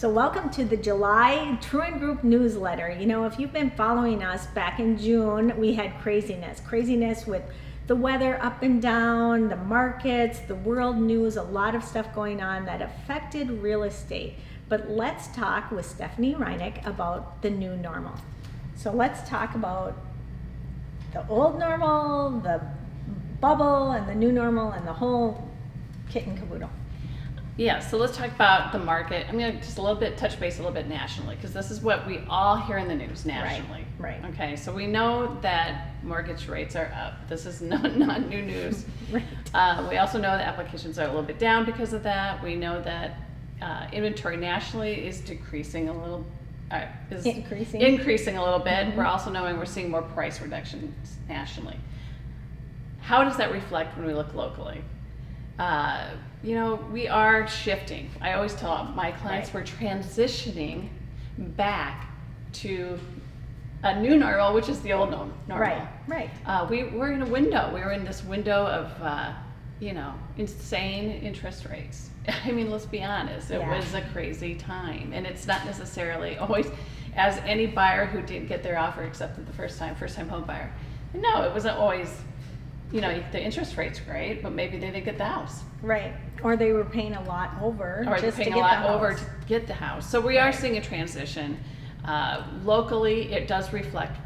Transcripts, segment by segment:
So welcome to the July Truen Group newsletter. You know, if you've been following us back in June, we had craziness with the weather up and down, the markets, the world news, a lot of stuff going on that affected real estate. But let's talk with Stephanie Reineck about the new normal. So let's talk about the old normal, the bubble, and the new normal, and the whole kit and caboodle. Yeah, so let's talk about the market. I'm going to just a little bit touch base a little bit nationally, because this is what we all hear in the news nationally. Right. Okay, so we know that mortgage rates are up. This is not new news. Right. We also know that applications are a little bit down because of that. We know that inventory nationally is decreasing a little. Increasing a little bit. Mm-hmm. We're also knowing we're seeing more price reductions nationally. How does that reflect when we look locally? You know, we are shifting. I always tell my clients we're transitioning back to a new normal, which is the old normal. Right. We're in a window. We're in this window of, insane interest rates. I mean, let's be honest. It was a crazy time. And it's not necessarily always, as any buyer who didn't get their offer accepted the first time home buyer. No, it wasn't always, the interest rate's great, but maybe they didn't get the house. Right. Or they were paying a lot over to get the house. So we are seeing a transition. Locally, it does reflect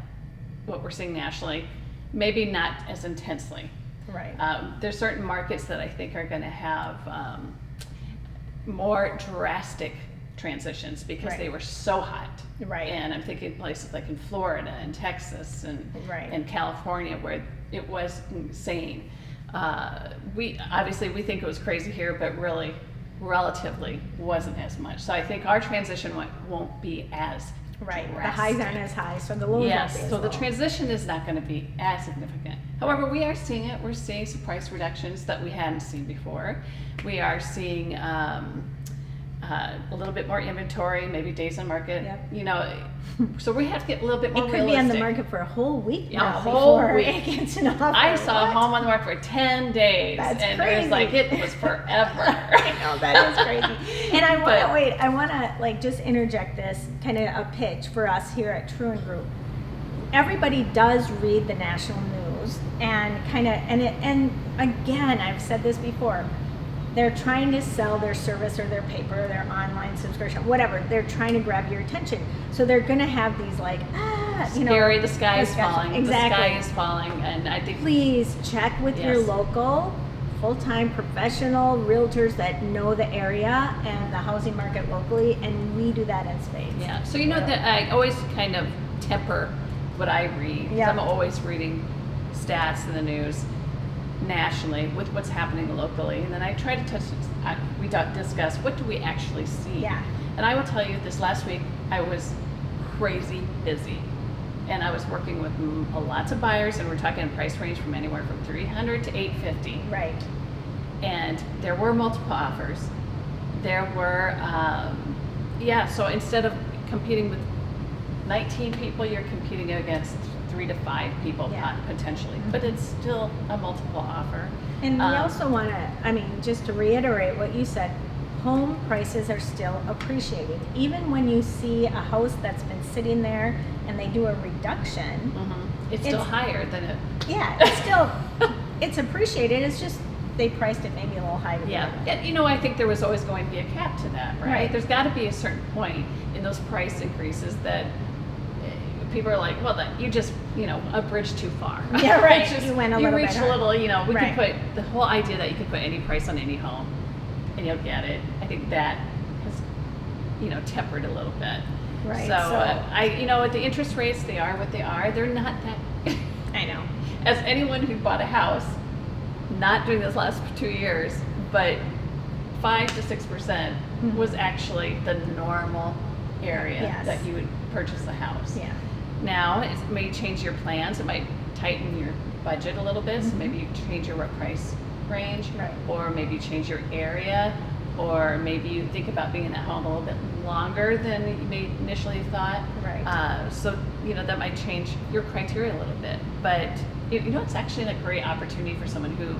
what we're seeing nationally, maybe not as intensely. Right. There's certain markets that I think are going to have more drastic transitions because they were so hot. Right. And I'm thinking places like in Florida and Texas and California where it was insane. We think it was crazy here, but really, relatively wasn't as much. So I think our transition won't be as drastic. The highs aren't as high, so the lows won't be as so low. the transition is not going to be as significant. However, we are seeing it. We're seeing some price reductions that we hadn't seen before. We are seeing a little bit more inventory, maybe days on market. Yep. So we have to get a little bit more realistic. It could be on the market for a whole week now. A whole week. It gets an offer. I saw a home on the market for 10 days. That's and crazy. It was forever. I know, that is crazy. And I want to just interject this kind of a pitch for us here at Truen Group. Everybody does read the national news and and again, I've said this before, they're trying to sell their service or their paper, their online subscription, whatever. They're trying to grab your attention. So they're going to have these scary, the sky is falling. Exactly. The sky is falling. And I think please check with your local full-time professional realtors that know the area and the housing market locally, and we do that in spades. Yeah. So that I always kind of temper what I read. Yeah. I'm always reading stats in the news nationally with what's happening locally, and then I try to discuss what do we actually see. Yeah. And I will tell you, this last week I was crazy busy, and I was working with lots of buyers, and we're talking a price range from anywhere from $300 to $850. Right. And there were multiple offers. There were so instead of competing with 19 people, you're competing against 3 to 5 people potentially, but it's still a multiple offer. And we also want to, just to reiterate what you said, home prices are still appreciating. Even when you see a house that's been sitting there and they do a reduction, it's still higher than it. Yeah, it's still, it's appreciated. It's just they priced it maybe a little higher. And I think there was always going to be a cap to that, right? There's got to be a certain point in those price increases that people are like, well, you just, a bridge too far. Yeah, right. You reach a little, we right. can put the whole idea that you can put any price on any home and you'll get it. I think that has, tempered a little bit. Right. So, the interest rates, they are what they are. They're not that. I know. As anyone who bought a house, not doing this last 2 years, but 5 to 6% was actually the normal area that you would purchase a house. Yeah. Now, it may change your plans. It might tighten your budget a little bit. So maybe you change your price range, or maybe you change your area, or maybe you think about being in that home a little bit longer than you may initially thought. Right. So, that might change your criteria a little bit. But, it's actually a great opportunity for someone who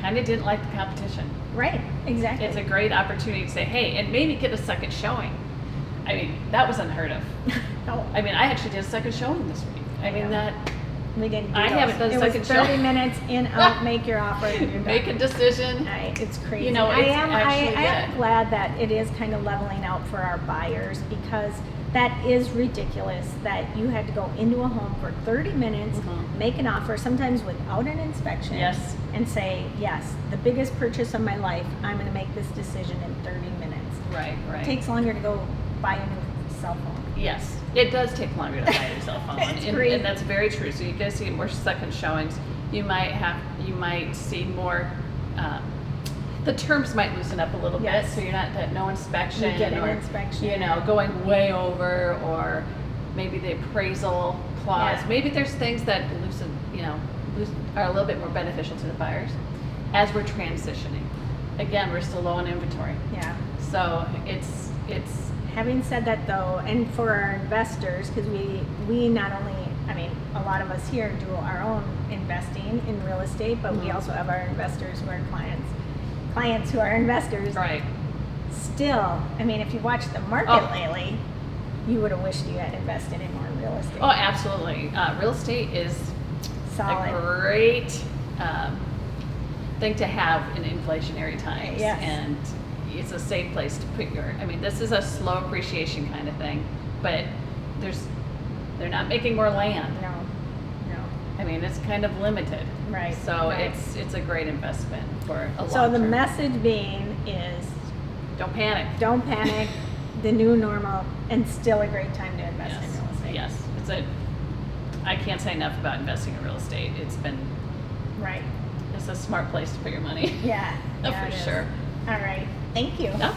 kind of didn't like the competition. Right, exactly. It's a great opportunity to say, hey, and maybe get a second showing. I mean, that was unheard of. No, I mean, I actually did a second showing this week. I mean, Yeah. that we didn't do I those. haven't done It second was 30 show. minutes in, out, make your offer, and you're make a done. decision. It's crazy. You know, I it's am actually glad that it is kind of leveling out for our buyers, because that is ridiculous that you had to go into a home for 30 minutes, Mhm. make an offer, sometimes without an inspection, Yes. and say, yes, the biggest purchase of my life, I'm going to make this decision in 30 minutes. Right, right. It takes longer to go buy a new cell phone. Yes, it does take longer to buy a cell phone, It's and, crazy. and that's very true. So you guys see more second showings. You might see more. The terms might loosen up a little Yes. bit, so you're not that no inspection You get an or inspection. you know, going way over, or maybe the appraisal clause. Yeah. Maybe there's things that are a little bit more beneficial to the buyers as we're transitioning. Again, we're still low on inventory, Yeah. so it's. Having said that, though, and for our investors, because we not only, I mean, a lot of us here do our own investing in real estate, but we Mhm. also have our investors who are clients who are investors. Right. Still, I mean, if you watch the market Oh. lately, you would have wished you had invested in more real estate. Oh, absolutely. Real estate is Solid. a great thing to have in inflationary times. Yes. And it's a safe place to put I mean, this is a slow appreciation kind of thing, but they're not making more land. No, I mean, it's kind of limited. Right, So right. it's a great investment for a long so the term. message being is, Don't panic. don't panic, the new normal, and still a great time to invest in real estate. Yes. I can't say enough about investing in real estate. Right. It's a smart place to put your money. Yeah. Oh, yeah, for it is. sure. All right. Thank you. No?